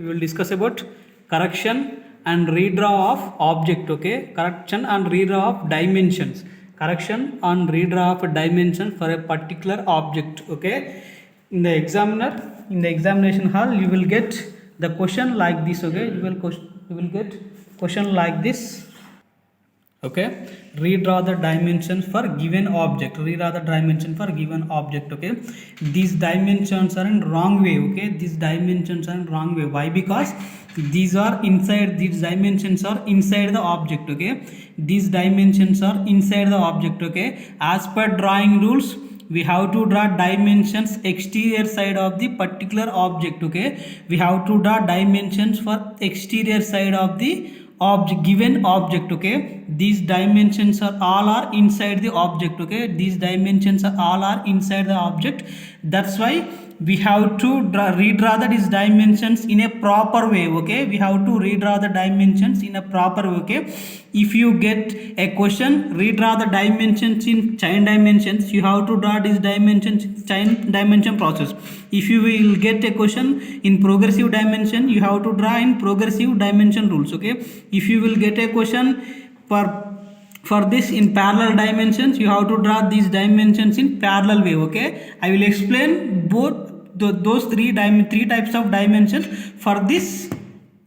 we will discuss about correction and redraw of object. Okay, correction and redraw of dimensions. Correction and redraw of dimensions for a particular object. Okay, in the examination hall, you will get the question like this. Okay, you will get question like this. Okay, redraw the dimensions for given object. Redraw the dimension for given object. Okay, these dimensions are in wrong way. Okay, these dimensions are in wrong way. Why? Because these dimensions are inside the object. Okay, these dimensions are inside the object. Okay, as per drawing rules, we have to draw dimensions exterior side of the particular object. Okay, we have to draw dimensions for exterior side of the given object. Okay, these dimensions are all are inside the object. Okay, these dimensions are all are inside the object. That's why we have to redraw these dimensions in a proper way. Okay, we have to redraw the dimensions in a proper way. Okay, if you get a question, redraw the dimensions in chain dimensions, you have to draw these dimensions in chain dimension process. If you will get a question in progressive dimension, you have to draw in progressive dimension rules. Okay, if you will get a question for this in parallel dimensions, you have to draw these dimensions in parallel way. Okay, I will explain both those three types of dimensions for this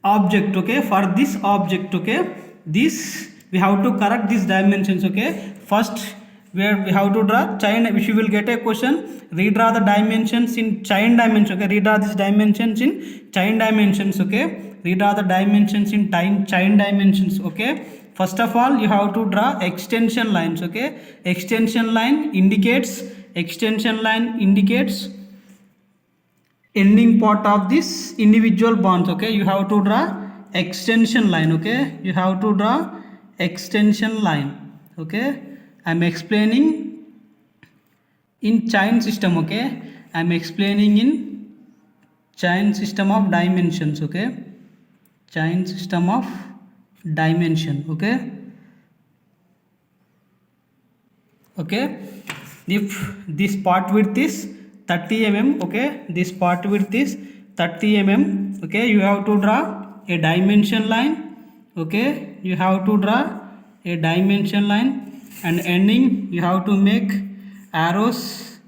object. Okay, for this object. Okay, this we have to correct these dimensions. Okay, first where we have to draw chain. If you will get a question, redraw the dimensions in chain dimension. Okay, redraw these dimensions in chain dimensions. Okay, redraw the dimensions in chain dimensions. Okay, first of all you have to draw extension lines. Okay, extension line indicates ending part of this individual bonds. Okay, you have to draw extension line. Okay, you have to draw extension line. Okay, I'm explaining in chain system. Okay, I'm explaining in chain system of dimensions. Okay, chain system of dimension. Okay, if this part width is 30 mm. Okay, this part width is 30 mm. Okay, you have to draw a dimension line. Okay, you have to draw a dimension line, and ending you have to make arrows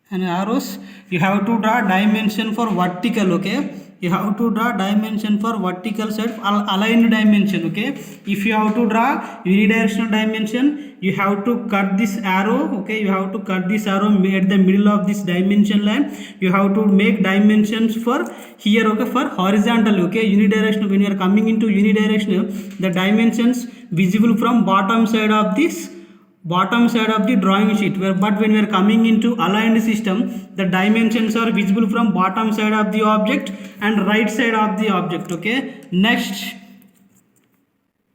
and arrows. You have to draw dimension for vertical. Okay, you have to draw dimension for vertical side aligned dimension. Okay, if you have to draw unidirectional dimension, you have to cut this arrow. Okay, you have to cut this arrow at the middle of this dimension line. You have to make dimensions for here. Okay, for horizontal. Okay, unidirectional. When you are coming into unidirectional, the dimensions visible from bottom side of the drawing sheet, but when we are coming into aligned system, the dimensions are visible from bottom side of the object and right side of the object. Okay, next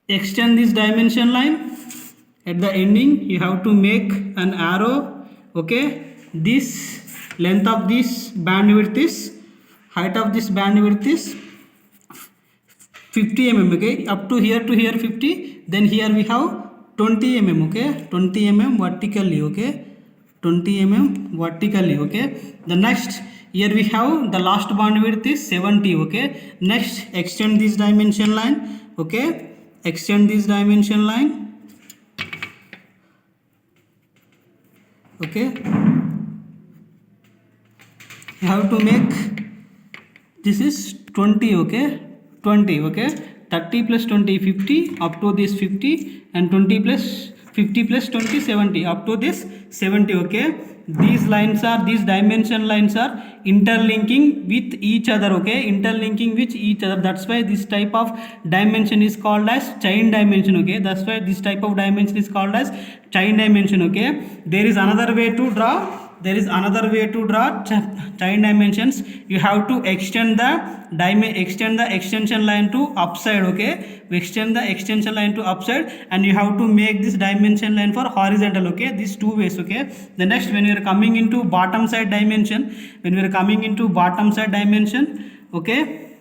extend this dimension line. At the ending you have to make an arrow. Okay, this length of this bandwidth is, height of this bandwidth is 50 mm. Okay, up to here 50. Then here we have 20 mm. Okay, 20 mm vertically. Okay, 20 mm vertically. Okay, the next here we have the last bandwidth is 70. Okay, next extend this dimension line. Okay, extend this dimension line. Okay, you have to make this is 20. Okay, 20. Okay, 30 plus 20 50, up to this 50, and 20 plus 50 plus 20 70, up to this 70. Okay, these dimension lines are interlinking with each other. Okay, interlinking with each other. That's why this type of dimension is called as chain dimension. Okay, that's why this type of dimension is called as chain dimension. Okay, there is another way to draw chain dimensions. You have to extend the extension line to upside. Okay, we extend the extension line to upside, and you have to make this dimension line for horizontal. Okay, these two ways. Okay, the next, when you are coming into bottom side dimension, okay,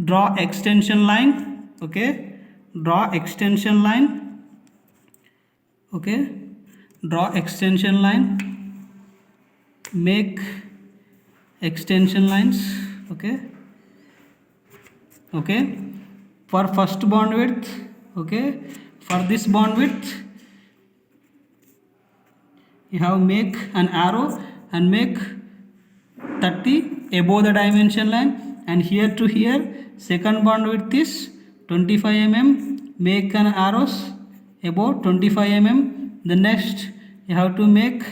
draw extension line. Okay, draw extension line. Okay, draw extension line, make extension lines. Okay, okay, for first bond width, okay, for this bond width you have make an arrow and make 30 above the dimension line, and here to here second bond width is 25 mm, make an arrows above 25 mm. The next you have to make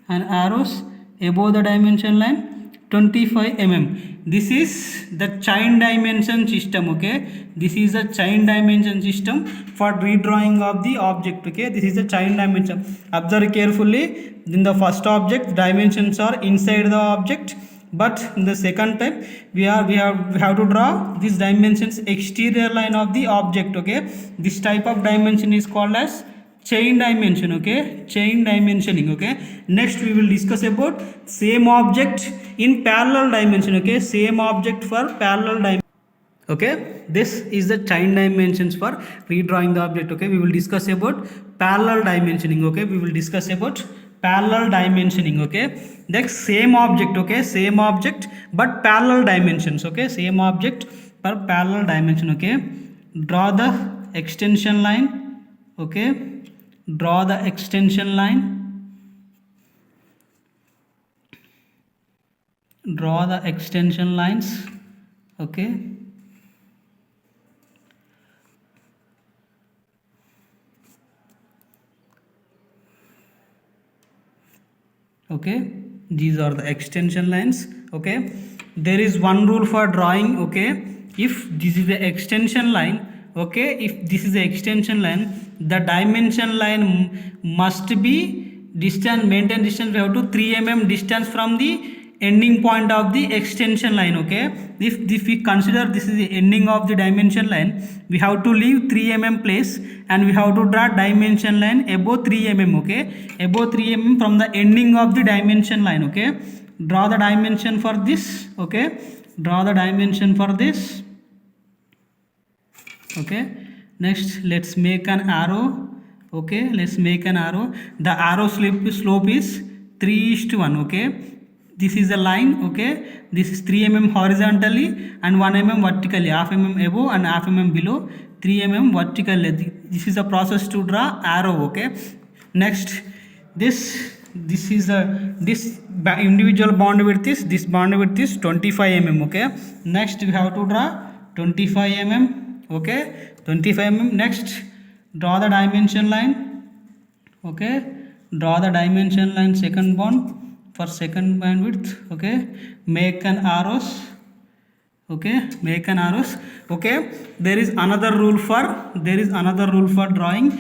an arrows above the dimension line 25 mm. This is the chain dimension system, okay, this is a chain dimension system for redrawing of the object, okay, this is the chain dimension. Observe carefully, in the first object dimensions are inside the object, but in the second type we have to draw these dimensions exterior line of the object, okay, this type of dimension is called as chain dimension, okay, chain dimensioning, okay. Next we will discuss about same object in parallel dimension, okay, same object for parallel dimension, okay. This is the chain dimensions for redrawing the object, okay. We will discuss about parallel dimensioning, okay, we will discuss about parallel dimensioning, okay. Next same object, okay, same object but parallel dimensions, okay, same object per parallel dimension, okay. Draw the extension line, okay, draw the extension line, draw the extension lines, okay. Okay, these are the extension lines, okay. There is one rule for drawing, okay, if this is the extension line, okay, if this is the extension line, the dimension line must be distance, maintain distance, we have to 3 mm distance from the ending point of the extension line, okay. If we consider this is the ending of the dimension line, we have to leave 3 mm place and we have to draw dimension line above 3 mm, okay, above 3 mm from the ending of the dimension line, okay. Draw the dimension for this, okay, draw the dimension for this, okay. Next let's make an arrow, okay, let's make an arrow. The arrow slope is 3:1, okay. This is a line, okay, this is 3 mm horizontally and 1 mm vertically, half mm above and half mm below, 3 mm vertically. This is a process to draw arrow, okay. Next this is a this individual bond width is, this bond width is 25 mm, okay. Next we have to draw 25 mm, okay, 25 mm. Next draw the dimension line, okay, draw the dimension line second bond for second bandwidth, okay, make an arrows, okay, make an arrows, okay. There is another rule for drawing,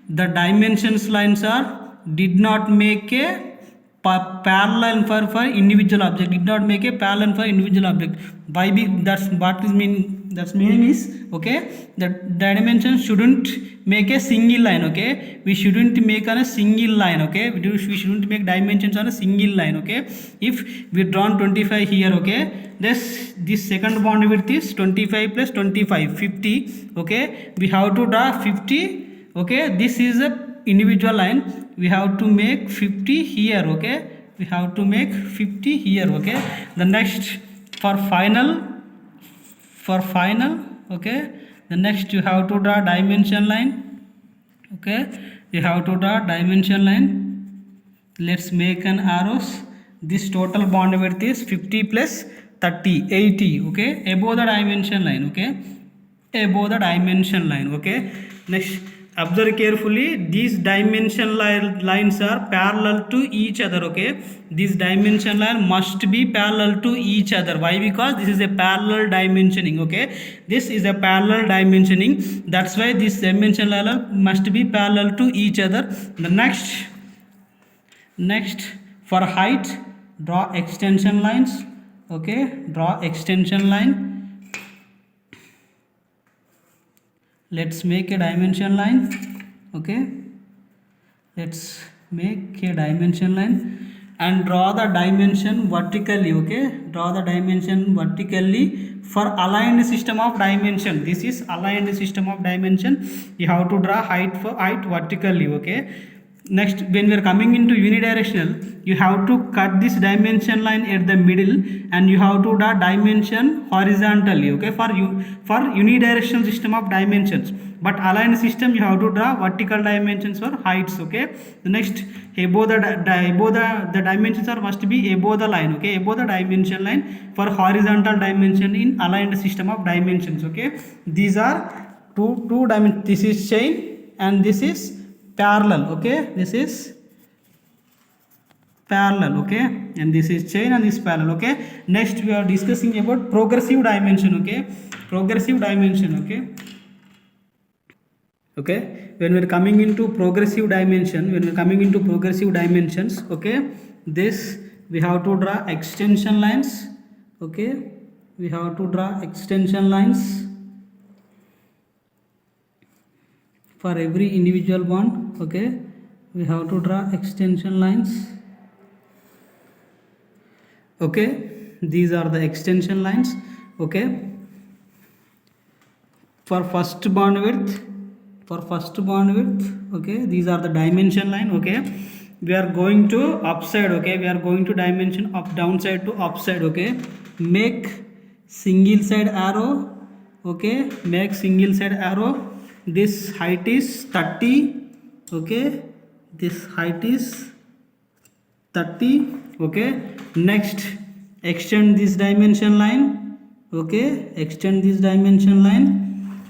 the dimensions lines are did not make a parallel for individual object, did not make a parallel for individual object. Why that's what is mean, that's meaning is, okay, the dimension shouldn't make a single line, okay, we shouldn't make on a single line, okay, we shouldn't make dimensions on a single line, okay. If we drawn 25 here, okay, this second bond width is 25 plus 25 50, okay, we have to draw 50, okay, this is a individual line, we have to make 50 here, okay, we have to make 50 here, okay. The next for final, okay, the next you have to draw dimension line, okay, you have to draw dimension line. Let's make an arrows. This total bond width is 50 plus 30 80, okay, above the dimension line, okay, above the dimension line, okay. Next observe carefully, these dimension lines are parallel to each other, okay, this dimension line must be parallel to each other. Why? Because this is a parallel dimensioning, okay, this is a parallel dimensioning, that's why this dimension line must be parallel to each other. The next for height, draw extension lines, okay, draw extension line. Let's make a dimension line, okay, let's make a dimension line and draw the dimension vertically, okay, draw the dimension vertically for aligned system of dimension. This is aligned system of dimension, you have to draw height for height vertically, okay. Next, when we are coming into unidirectional, you have to cut this dimension line at the middle and you have to draw dimension horizontally, okay, for unidirectional system of dimensions. But aligned system, you have to draw vertical dimensions or heights, okay. The next, above the dimensions are must be above the line, okay, above the dimension line for horizontal dimension in aligned system of dimensions, okay. These are two dimensions. This is chain and this is parallel, okay, this is parallel, okay, and this is chain and this parallel, okay. Next we are discussing about progressive dimension, okay, progressive dimension, okay, when we are coming into progressive dimension, okay, this we have to draw extension lines, okay, we have to draw extension lines for every individual bond, okay, we have to draw extension lines, okay, these are the extension lines, okay, for first bond width, okay, these are the dimension line, okay, we are going to upside, okay, we are going to dimension up downside to upside, okay, make single side arrow, okay, make single side arrow. This height is 30, okay, this height is 30, okay. Next, extend this dimension line, okay, extend this dimension line,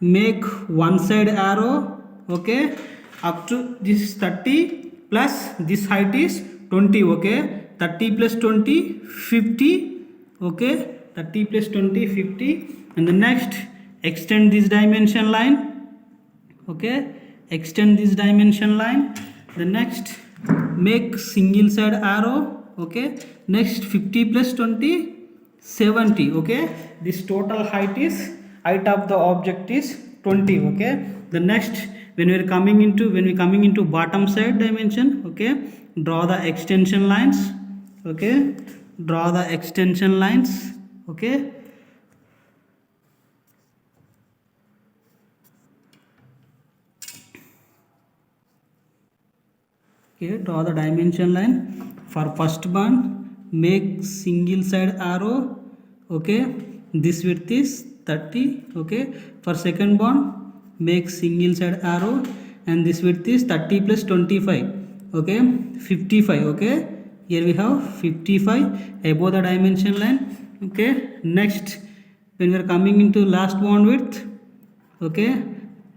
make one side arrow, okay, up to this 30 plus this height is 20, okay, 30 plus 20 50, okay, 30 plus 20 50, and the next, extend this dimension line, okay, extend this dimension line. The next, make single side arrow, okay, next 50 plus 20 70, okay, this total height of the object is 20, okay. The next, when we coming into bottom side dimension, okay, draw the extension lines, okay, draw the extension lines, okay, okay, draw the dimension line for first bond, make single side arrow, okay, this width is 30, okay, for second bond, make single side arrow and this width is 30 plus 25, okay, 55, okay, here we have 55 above the dimension line, okay. Next, when we are coming into last bond width, okay,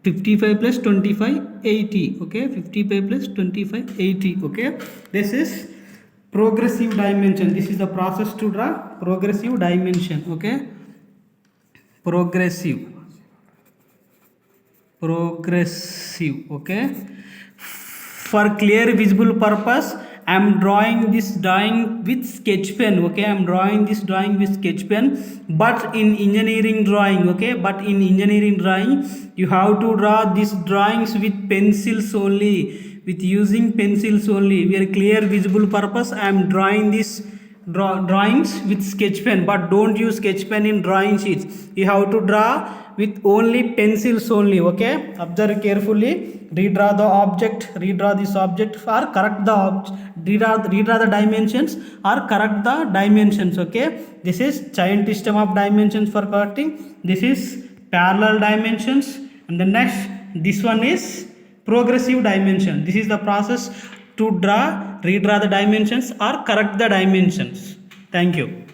55 plus 25 80, okay, 55 plus 25 80, okay. This is progressive dimension. This is the process to draw progressive dimension, okay, progressive, okay. For clear visible purpose, I am drawing this drawing with sketch pen, okay, I am drawing this drawing with sketch pen, but in engineering drawing, okay, you have to draw these drawings with pencils only, with using pencils only. We are clear visible purpose, I am drawing this drawings with sketch pen, but don't use sketch pen in drawing sheets. You have to draw with only pencils only, okay. Observe carefully, redraw the object, redraw this object or correct the object, redraw the dimensions or correct the dimensions, okay. This is giant system of dimensions for correcting. This is parallel dimensions, and the next, this one is progressive dimension. This is the process to redraw the dimensions or correct the dimensions. Thank you.